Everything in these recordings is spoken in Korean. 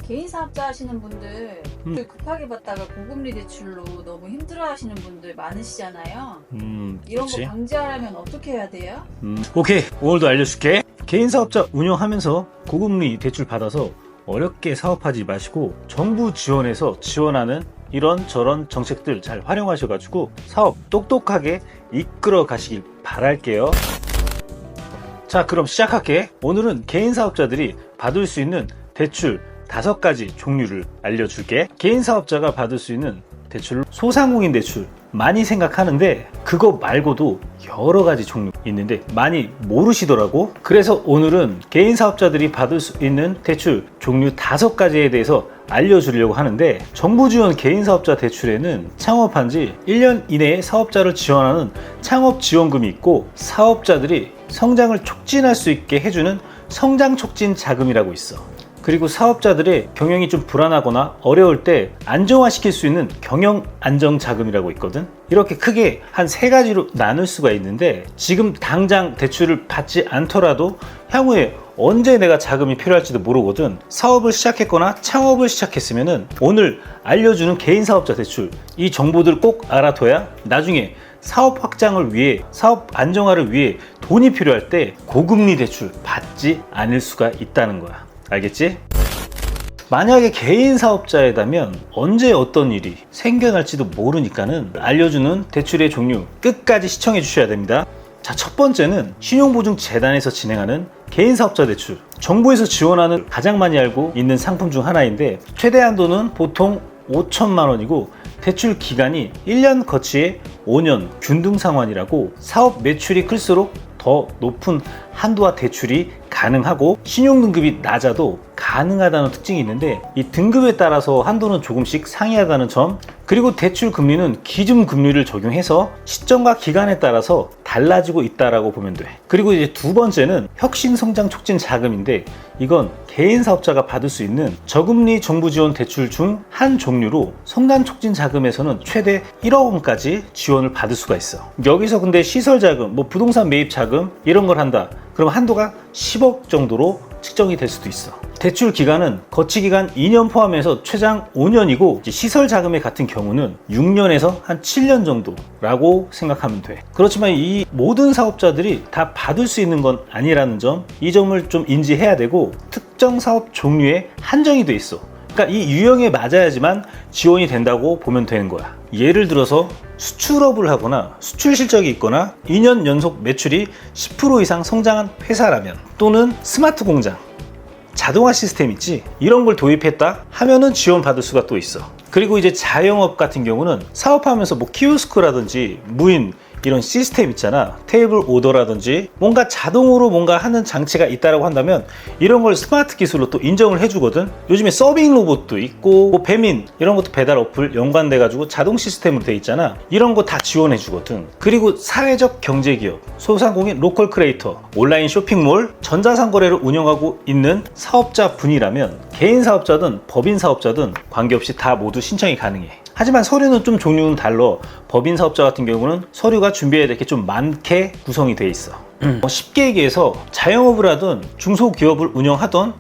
개인 사업자 하시는 분들 급하게 받다가 고금리 대출로 너무 힘들어하시는 분들 많으시잖아요. 이런 그치. 거 방지하려면 어떻게 해야 돼요? 오케이, 오늘도 알려줄게. 개인 사업자 운영하면서 고금리 대출 받아서 어렵게 사업하지 마시고 정부 지원에서 지원하는 이런저런 정책들 잘 활용하셔가지고 사업 똑똑하게 이끌어 가시길 바랄게요. 자, 그럼 시작할게. 오늘은 개인 사업자들이 받을 수 있는 대출 5가지 종류를 알려줄게. 개인 사업자가 받을 수 있는 대출, 소상공인 대출 많이 생각하는데 그거 말고도 여러 가지 종류 있는데 많이 모르시더라고. 그래서 오늘은 개인 사업자들이 받을 수 있는 대출 종류 5가지에 대해서 알려주려고 하는데, 정부 지원 개인 사업자 대출에는 창업한 지 1년 이내에 사업자를 지원하는 창업 지원금이 있고, 사업자들이 성장을 촉진할 수 있게 해주는 성장 촉진 자금이라고 있어. 그리고 사업자들의 경영이 좀 불안하거나 어려울 때 안정화시킬 수 있는 경영 안정 자금이라고 있거든. 이렇게 크게 한 3가지로 나눌 수가 있는데, 지금 당장 대출을 받지 않더라도 향후에 언제 내가 자금이 필요할지도 모르거든. 사업을 시작했거나 창업을 시작했으면은 오늘 알려주는 개인 사업자 대출, 이 정보들 꼭 알아둬야 나중에 사업 확장을 위해, 사업 안정화를 위해 돈이 필요할 때 고금리 대출 받지 않을 수가 있다는 거야. 알겠지? 만약에 개인 사업자이다면 언제 어떤 일이 생겨날지도 모르니까는 알려주는 대출의 종류 끝까지 시청해 주셔야 됩니다. 자, 첫 번째는 신용보증재단에서 진행하는 개인 사업자 대출. 정부에서 지원하는 가장 많이 알고 있는 상품 중 하나인데, 최대 한도는 보통 5천만 원이고 대출 기간이 1년 거치에 5년 균등 상환이라고, 사업 매출이 클수록 더 높은 한도와 대출이 가능하고 신용등급이 낮아도 가능하다는 특징이 있는데, 이 등급에 따라서 한도는 조금씩 상이하다는 점, 그리고 대출 금리는 기준 금리를 적용해서 시점과 기간에 따라서 달라지고 있다라고 보면 돼. 그리고 이제 2번째는 혁신성장 촉진 자금인데, 이건 개인 사업자가 받을 수 있는 저금리 정부 지원 대출 중 한 종류로 성장 촉진 자금에서는 최대 1억 원까지 지원을 받을 수가 있어. 여기서 근데 시설 자금, 뭐 부동산 매입 자금 이런 걸 한다. 그럼 한도가 10억 정도로 측정이 될 수도 있어. 대출 기간은 거치 기간 2년 포함해서 최장 5년이고, 시설 자금의 같은 경우는 6년에서 한 7년 정도라고 생각하면 돼. 그렇지만 이 모든 사업자들이 다 받을 수 있는 건 아니라는 점, 이 점을 좀 인지해야 되고, 특정 사업 종류에 한정이 돼 있어. 그러니까 이 유형에 맞아야지만 지원이 된다고 보면 되는 거야. 예를 들어서 수출업을 하거나 수출 실적이 있거나 2년 연속 매출이 10% 이상 성장한 회사라면, 또는 스마트 공장, 자동화 시스템 있지? 이런 걸 도입했다 하면은 지원받을 수가 또 있어. 그리고 이제 자영업 같은 경우는 사업하면서 뭐 키오스크라든지 무인 이런 시스템 있잖아. 테이블 오더라든지 뭔가 자동으로 뭔가 하는 장치가 있다라고 한다면 이런 걸 스마트 기술로 또 인정을 해주거든. 요즘에 서빙 로봇도 있고 뭐 배민 이런 것도 배달 어플 연관돼 가지고 자동 시스템으로 돼 있잖아. 이런 거 다 지원해 주거든. 그리고 사회적 경제기업, 소상공인 로컬 크리에이터, 온라인 쇼핑몰, 전자상거래를 운영하고 있는 사업자 분이라면 개인 사업자든 법인 사업자든 관계없이 다 모두 신청이 가능해. 하지만 서류는 좀 종류는 달라. 법인 사업자 같은 경우는 서류가 준비해야 될 게 좀 많게 구성이 돼 있어. 쉽게 얘기해서 자영업을 하든 중소기업을 운영하던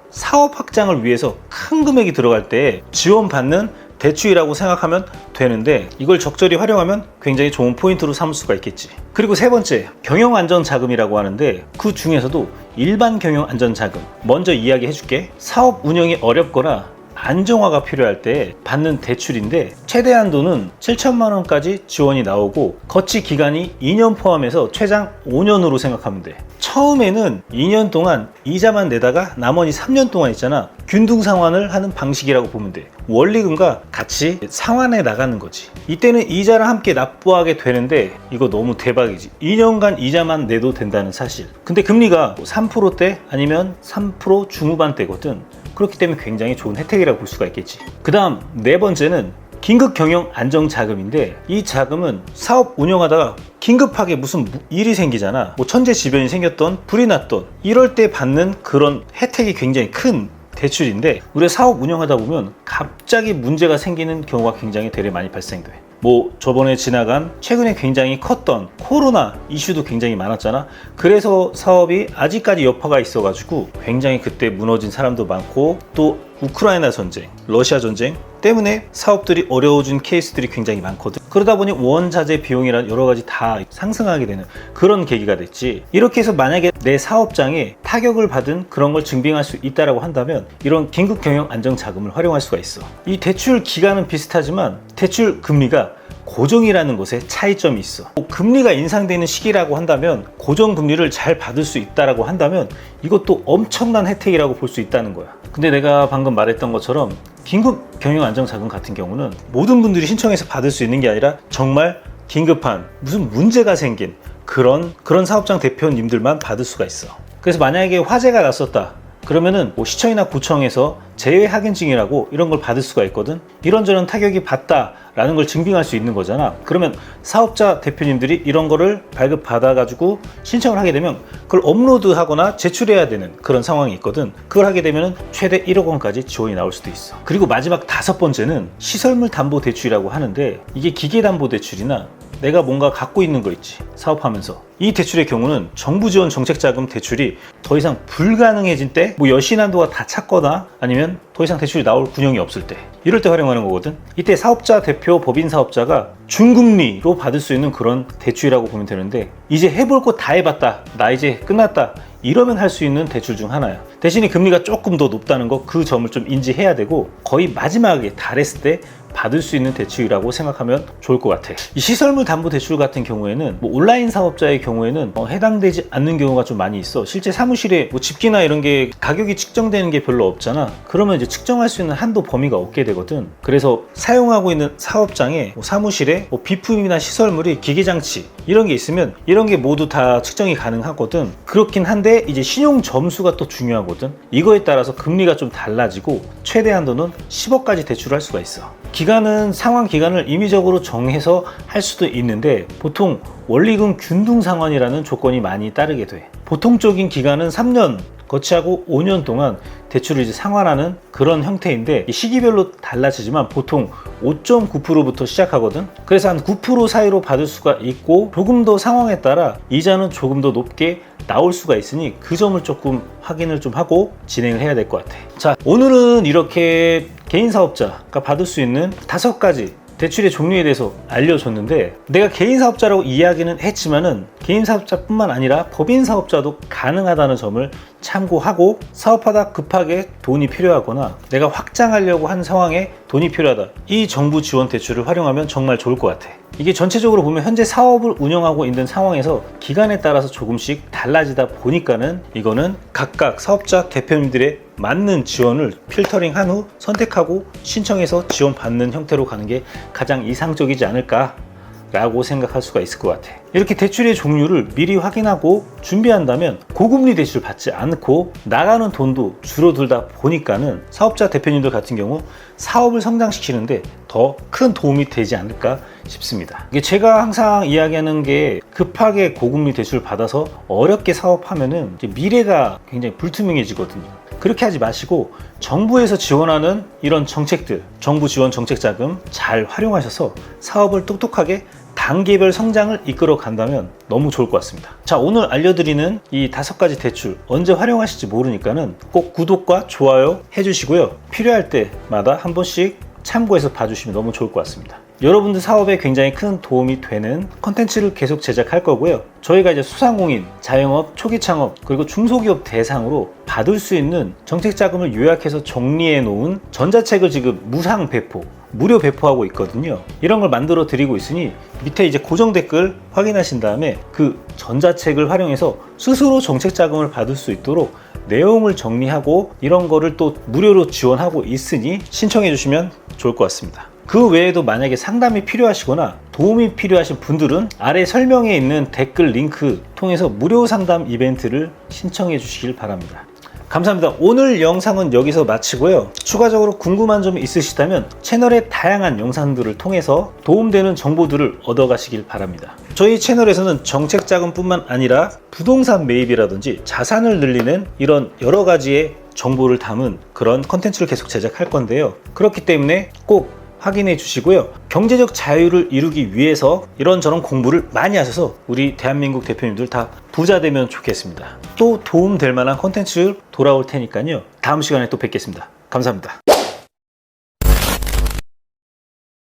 사업 확장을 위해서 큰 금액이 들어갈 때 지원받는 대출이라고 생각하면 되는데, 이걸 적절히 활용하면 굉장히 좋은 포인트로 삼을 수가 있겠지. 그리고 3번째, 경영안전자금이라고 하는데, 그 중에서도 일반 경영안전자금 먼저 이야기해 줄게. 사업 운영이 어렵거나 안정화가 필요할 때 받는 대출인데, 최대 한도는 7천만 원까지 지원이 나오고 거치 기간이 2년 포함해서 최장 5년으로 생각하면 돼. 처음에는 2년 동안 이자만 내다가 나머지 3년 동안 있잖아, 균등 상환을 하는 방식이라고 보면 돼. 원리금과 같이 상환해 나가는 거지. 이때는 이자를 함께 납부하게 되는데 이거 너무 대박이지. 2년간 이자만 내도 된다는 사실. 근데 금리가 3%대 아니면 3% 중후반대거든. 그렇기 때문에 굉장히 좋은 혜택이라고 볼 수가 있겠지. 그 다음 4번째는 긴급 경영 안정 자금인데, 이 자금은 사업 운영하다가 긴급하게 무슨 일이 생기잖아. 뭐 천재지변이 생겼던, 불이 났던, 이럴 때 받는 그런 혜택이 굉장히 큰 대출인데, 우리가 사업 운영하다 보면 갑자기 문제가 생기는 경우가 굉장히 되게 많이 발생돼. 뭐 저번에 지나간 최근에 굉장히 컸던 코로나 이슈도 굉장히 많았잖아. 그래서 사업이 아직까지 여파가 있어가지고 굉장히 그때 무너진 사람도 많고, 또 우크라이나 전쟁, 러시아 전쟁 때문에 사업들이 어려워진 케이스들이 굉장히 많거든. 그러다 보니 원자재 비용이란 여러 가지 다 상승하게 되는 그런 계기가 됐지. 이렇게 해서 만약에 내 사업장에 타격을 받은 그런 걸 증빙할 수 있다라고 한다면 이런 긴급 경영 안정 자금을 활용할 수가 있어. 이 대출 기간은 비슷하지만 대출 금리가 고정이라는 것에 차이점이 있어. 금리가 인상되는 시기라고 한다면, 고정금리를 잘 받을 수 있다라고 한다면 이것도 엄청난 혜택이라고 볼 수 있다는 거야. 근데 내가 방금 말했던 것처럼 긴급 경영 안정 자금 같은 경우는 모든 분들이 신청해서 받을 수 있는 게 아니라 정말 긴급한 무슨 문제가 생긴 그런 사업장 대표님들만 받을 수가 있어. 그래서 만약에 화재가 났었다 그러면은 뭐 시청이나 구청에서 재해 확인증이라고 이런 걸 받을 수가 있거든. 이런저런 타격이 봤다라는 걸 증빙할 수 있는 거잖아. 그러면 사업자 대표님들이 이런 거를 발급받아 가지고 신청을 하게 되면 그걸 업로드하거나 제출해야 되는 그런 상황이 있거든. 그걸 하게 되면 최대 1억 원까지 지원이 나올 수도 있어. 그리고 마지막 5번째는 시설물 담보 대출이라고 하는데, 이게 기계 담보 대출이나 내가 뭔가 갖고 있는 거 있지, 사업하면서. 이 대출의 경우는 정부 지원 정책자금 대출이 더 이상 불가능해진 때, 뭐 여신한도가 다 찼거나 아니면 더 이상 대출이 나올 군형이 없을 때, 이럴 때 활용하는 거거든. 이때 사업자 대표 법인 사업자가 중금리로 받을 수 있는 그런 대출이라고 보면 되는데, 이제 해볼 거 다 해봤다, 나 이제 끝났다, 이러면 할 수 있는 대출 중 하나야. 대신에 금리가 조금 더 높다는 거, 그 점을 좀 인지해야 되고, 거의 마지막에 달했을 때 받을 수 있는 대출이라고 생각하면 좋을 것 같아. 이 시설물 담보 대출 같은 경우에는 뭐 온라인 사업자의 경우에는 해당되지 않는 경우가 좀 많이 있어. 실제 사무실에 뭐 집기나 이런 게 가격이 측정되는 게 별로 없잖아. 그러면 이제 측정할 수 있는 한도 범위가 없게 되거든. 그래서 사용하고 있는 사업장에 뭐 사무실에 뭐 비품이나 시설물이 기계장치 이런 게 있으면 이런 게 모두 다 측정이 가능하거든. 그렇긴 한데 이제 신용 점수가 또 중요하거든. 이거에 따라서 금리가 좀 달라지고 최대 한도는 10억까지 대출할 수가 있어. 기간은 상환 기간을 임의적으로 정해서 할 수도 있는데, 보통 원리금 균등 상환이라는 조건이 많이 따르게 돼. 보통적인 기간은 3년 거치하고 5년 동안 대출을 이제 상환하는 그런 형태인데, 시기별로 달라지지만 보통 5.9%부터 시작하거든. 그래서 한 9% 사이로 받을 수가 있고, 조금 더 상황에 따라 이자는 조금 더 높게 나올 수가 있으니 그 점을 조금 확인을 좀 하고 진행을 해야 될 것 같아. 자, 오늘은 이렇게 개인 사업자가 받을 수 있는 5가지 대출의 종류에 대해서 알려줬는데, 내가 개인 사업자라고 이야기는 했지만은 개인 사업자뿐만 아니라 법인 사업자도 가능하다는 점을 참고하고, 사업하다 급하게 돈이 필요하거나 내가 확장하려고 한 상황에 돈이 필요하다, 이 정부 지원 대출을 활용하면 정말 좋을 것 같아. 이게 전체적으로 보면 현재 사업을 운영하고 있는 상황에서 기간에 따라서 조금씩 달라지다 보니까는 이거는 각각 사업자 대표님들의 맞는 지원을 필터링한 후 선택하고 신청해서 지원받는 형태로 가는 게 가장 이상적이지 않을까 라고 생각할 수가 있을 것 같아. 이렇게 대출의 종류를 미리 확인하고 준비한다면 고금리 대출 받지 않고 나가는 돈도 줄어들다 보니까는 사업자 대표님들 같은 경우 사업을 성장시키는데 더 큰 도움이 되지 않을까 싶습니다. 이게 제가 항상 이야기하는 게, 급하게 고금리 대출 받아서 어렵게 사업하면은 미래가 굉장히 불투명해지거든요. 그렇게 하지 마시고 정부에서 지원하는 이런 정책들, 정부 지원 정책 자금 잘 활용하셔서 사업을 똑똑하게 단계별 성장을 이끌어 간다면 너무 좋을 것 같습니다. 자, 오늘 알려드리는 이 5가지 대출 언제 활용하실지 모르니까는 꼭 구독과 좋아요 해주시고요. 필요할 때마다 한 번씩 참고해서 봐주시면 너무 좋을 것 같습니다. 여러분들 사업에 굉장히 큰 도움이 되는 컨텐츠를 계속 제작할 거고요. 저희가 이제 소상공인, 자영업, 초기 창업, 그리고 중소기업 대상으로 받을 수 있는 정책 자금을 요약해서 정리해 놓은 전자책을 지금 무상 배포, 무료 배포하고 있거든요. 이런 걸 만들어 드리고 있으니 밑에 이제 고정 댓글 확인하신 다음에 그 전자책을 활용해서 스스로 정책 자금을 받을 수 있도록 내용을 정리하고 이런 거를 또 무료로 지원하고 있으니 신청해 주시면 좋을 것 같습니다. 그 외에도 만약에 상담이 필요하시거나 도움이 필요하신 분들은 아래 설명에 있는 댓글 링크 통해서 무료 상담 이벤트를 신청해 주시길 바랍니다. 감사합니다. 오늘 영상은 여기서 마치고요. 추가적으로 궁금한 점이 있으시다면 채널의 다양한 영상들을 통해서 도움되는 정보들을 얻어가시길 바랍니다. 저희 채널에서는 정책자금뿐만 아니라 부동산 매입이라든지 자산을 늘리는 이런 여러 가지의 정보를 담은 그런 컨텐츠를 계속 제작할 건데요. 그렇기 때문에 꼭 확인해 주시고요. 경제적 자유를 이루기 위해서 이런저런 공부를 많이 하셔서 우리 대한민국 대표님들 다 부자 되면 좋겠습니다. 또 도움될 만한 콘텐츠 돌아올 테니까요. 다음 시간에 또 뵙겠습니다. 감사합니다.